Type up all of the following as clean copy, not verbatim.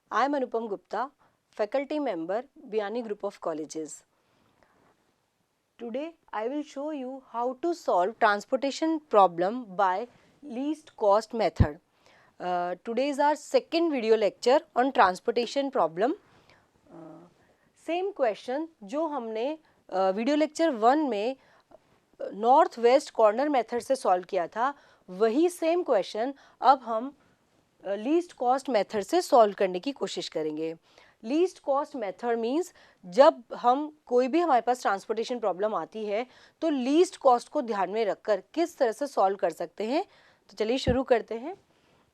I am Anupam Gupta, faculty member, Biyani Group of Colleges. Today I will show you how to solve transportation problem by least cost method. Today is our second video lecture on transportation problem. Same question जो हमने video lecture 1 में north west corner method से solve किया था, वही same question अब हम least cost method से सॉल्व करने की कोशिश करेंगे. लीस्ट कॉस्ट मेथड मीन्स जब हम कोई भी हमारे पास ट्रांसपोर्टेशन प्रॉब्लम आती है तो लीस्ट कॉस्ट को ध्यान में रखकर किस तरह से सॉल्व कर सकते हैं. तो चलिए शुरू करते हैं.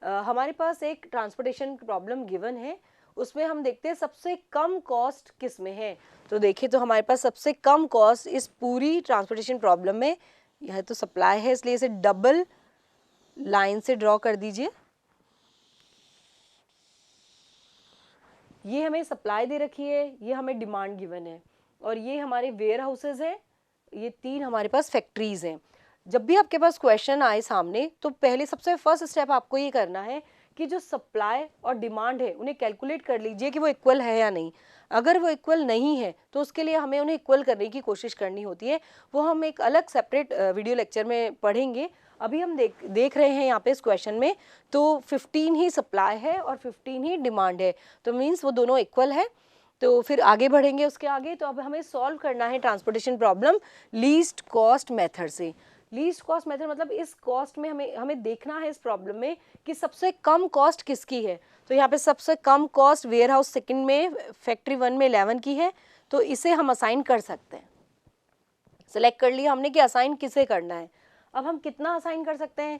हमारे पास एक ट्रांसपोर्टेशन प्रॉब्लम गिवन है, उसमें हम देखते हैं सबसे कम कॉस्ट किस में है. तो देखिए तो हमारे पास सबसे कम कॉस्ट इस पूरी ट्रांसपोर्टेशन प्रॉब्लम में यह तो सप्लाई है, इसलिए इसे डबल लाइन से ड्रॉ कर दीजिए. ये हमें सप्लाई दे रखी है, ये हमें डिमांड गिवन है और ये हमारे वेयर हाउसेज हैं, ये 3 हमारे पास फैक्ट्रीज हैं. जब भी आपके पास क्वेश्चन आए सामने तो पहले सबसे फर्स्ट स्टेप आपको ये करना है कि जो सप्लाई और डिमांड है उन्हें कैलकुलेट कर लीजिए कि वो इक्वल है या नहीं. अगर वो इक्वल नहीं है तो उसके लिए हमें उन्हें इक्वल करने की कोशिश करनी होती है. वो हम एक अलग सेपरेट वीडियो लेक्चर में पढ़ेंगे. अभी हम देख रहे हैं यहाँ पे इस क्वेश्चन में तो 15 ही सप्लाई है और 15 ही डिमांड है, तो मीन्स वो दोनों इक्वल है. तो फिर आगे बढ़ेंगे उसके आगे. तो अब हमें सॉल्व करना है transportation problem least cost method से. लीस्ट कॉस्ट मेथड मतलब इस कॉस्ट में हमें देखना है इस प्रॉब्लम में कि सबसे कम कॉस्ट किसकी है. तो यहाँ पे सबसे कम कॉस्ट वेयर हाउस सेकेंड में फैक्ट्री 1 में 11 की है, तो इसे हम असाइन कर सकते हैं. सेलेक्ट कर लिया हमने कि असाइन किसे करना है. अब हम कितना असाइन कर सकते हैं.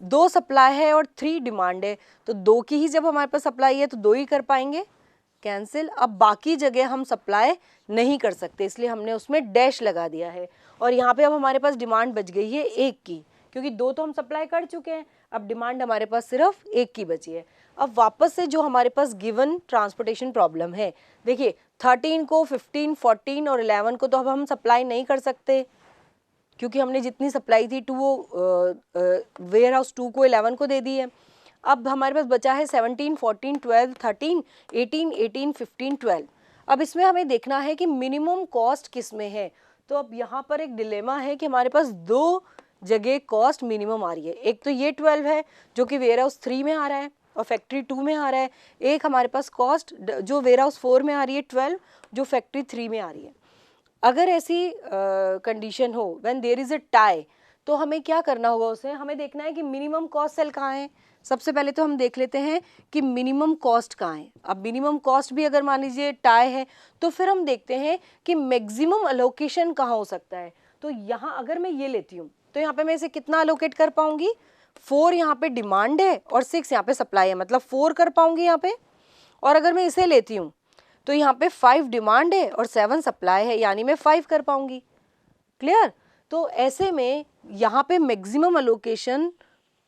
2 सप्लाई है और 3 डिमांड है, तो 2 की ही जब हमारे पास सप्लाई है तो 2 ही कर पाएंगे, कैंसिल. अब बाकी जगह हम सप्लाई नहीं कर सकते, इसलिए हमने उसमें डैश लगा दिया है. और यहाँ पे अब हमारे पास डिमांड बच गई है 1 की, क्योंकि 2 तो हम सप्लाई कर चुके हैं. अब डिमांड हमारे पास सिर्फ 1 की बची है. अब वापस से जो हमारे पास गिवन ट्रांसपोर्टेशन प्रॉब्लम है, देखिए 13 को 15, 14 और 11 को तो अब हम सप्लाई नहीं कर सकते, क्योंकि हमने जितनी सप्लाई थी टू वो वेयर हाउस 2 को 11 को दे दी है. अब हमारे पास बचा है 17, 14, 12, 13, 18, 18, 15, 12. अब इसमें हमें देखना है कि मिनिमम कॉस्ट किस में है. तो अब यहाँ पर एक डिलेमा है कि हमारे पास 2 जगह कॉस्ट मिनिमम आ रही है. एक तो ये 12 है जो कि वेयर हाउस 3 में आ रहा है और फैक्ट्री 2 में आ रहा है. एक हमारे पास कॉस्ट जो वेयर हाउस 4 में आ रही है 12, जो फैक्ट्री 3 में आ रही है. अगर ऐसी कंडीशन हो when there is a tie, तो हमें क्या करना होगा. उसे हमें देखना है कि मिनिमम कॉस्ट सेल कहाँ है. सबसे पहले तो हम देख लेते हैं कि मिनिमम कॉस्ट कहाँ है. अब मिनिमम कॉस्ट भी अगर मान लीजिए टाई है तो फिर हम देखते हैं कि मैक्सिमम अलोकेशन कहाँ हो सकता है. तो यहाँ अगर मैं ये लेती हूँ तो यहाँ पे मैं इसे कितना अलोकेट कर पाऊंगी. 4 यहाँ पे डिमांड है और 6 यहाँ पे सप्लाई है, मतलब 4 कर पाऊंगी यहाँ पे. और अगर मैं इसे लेती हूँ तो यहाँ पे 5 डिमांड है और 7 सप्लाई है, यानी मैं 5 कर पाऊंगी. क्लियर. तो ऐसे में यहाँ पे मैक्सिमम अलोकेशन,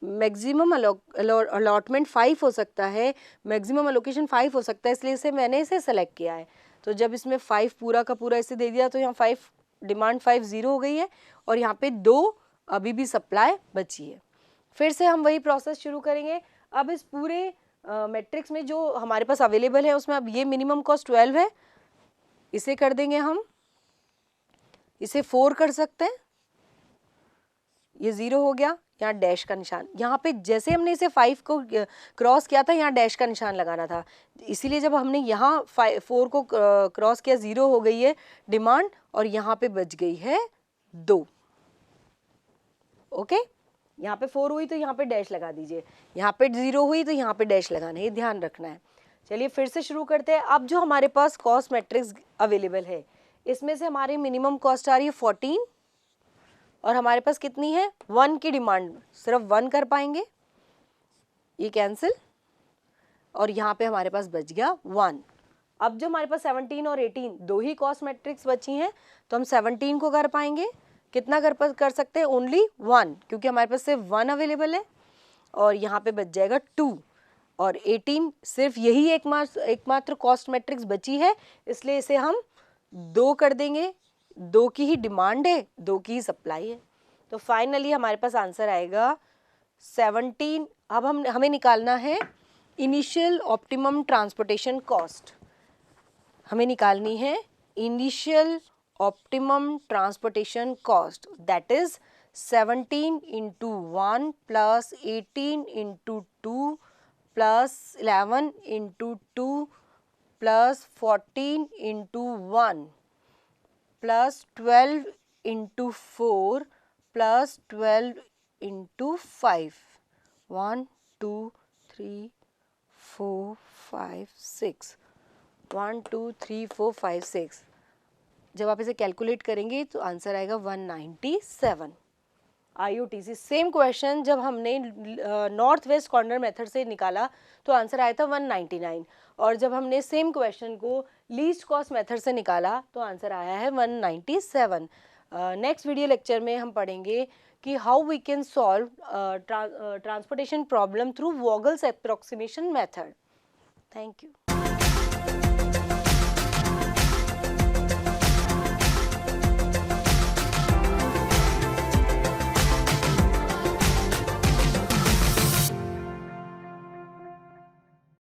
मैक्सिमम अलॉटमेंट 5 हो सकता है, मैक्सिमम अलोकेशन 5 हो सकता है, इसलिए मैंने इसे सेलेक्ट किया है. तो जब इसमें 5 पूरा का पूरा इसे दे दिया तो यहाँ 5 डिमांड 5 0 हो गई है और यहाँ पे 2 अभी भी सप्लाई बची है. फिर से हम वही प्रोसेस शुरू करेंगे. अब इस पूरे मैट्रिक्स में जो हमारे पास अवेलेबल है उसमें अब ये मिनिमम कॉस्ट 12 है, इसे कर देंगे हम, इसे 4 कर सकते हैं, ये 0 हो गया. यहाँ डैश का निशान, यहाँ पे जैसे हमने इसे 5 को क्रॉस किया था यहाँ डैश का निशान लगाना था, इसीलिए जब हमने यहाँ 4 को क्रॉस किया 0 हो गई है डिमांड और यहाँ पे बच गई है 2. ओके. यहाँ पे 4 हुई तो यहाँ पे डैश लगा दीजिए, यहाँ पे 0 हुई तो यहाँ पे डैश लगाना है, ये ध्यान रखना है. चलिए फिर से शुरू करते हैं. अब जो हमारे पास कॉस्ट मैट्रिक्स अवेलेबल है इसमें से हमारी मिनिमम कॉस्ट आ रही है 14 और हमारे पास कितनी है 1 की डिमांड, सिर्फ 1 कर पाएंगे, ये कैंसिल. और यहाँ पे हमारे पास बच गया 1. अब जो हमारे पास 17 और 18 दो ही कॉस्ट मैट्रिक्स बची हैं तो हम 17 को कर पाएंगे. कितना कर सकते हैं, ओनली 1, क्योंकि हमारे पास सिर्फ 1 अवेलेबल है. और यहाँ पे बच जाएगा 2 और 18 सिर्फ यही एकमात्र कॉस्ट मैट्रिक्स बची है, इसलिए इसे हम 2 कर देंगे. 2 की ही डिमांड है, 2 की ही सप्लाई है. तो फाइनली हमारे पास आंसर आएगा 17. अब हमें निकालना है इनिशियल ऑप्टिमम ट्रांसपोर्टेशन कॉस्ट हमें निकालनी है। Initial optimum transportation cost that is 17 into 1 plus 18 into 2 plus 11 into 2 plus 14 into 1 plus 12 into 4 plus 12 into 5. 1 2 3 4 5 6 1 2 3 4 5 6। जब आप इसे कैलकुलेट करेंगे तो आंसर आएगा 197। IUTC सेम क्वेश्चन जब हमने नॉर्थ वेस्ट कॉर्नर मेथड से निकाला तो आंसर आया था 199, और जब हमने सेम क्वेश्चन को लीस्ट कॉस्ट मेथड से निकाला तो आंसर आया है 197। नेक्स्ट वीडियो लेक्चर में हम पढ़ेंगे कि how we can solve transportation problem through Vogel's approximation method. Thank you.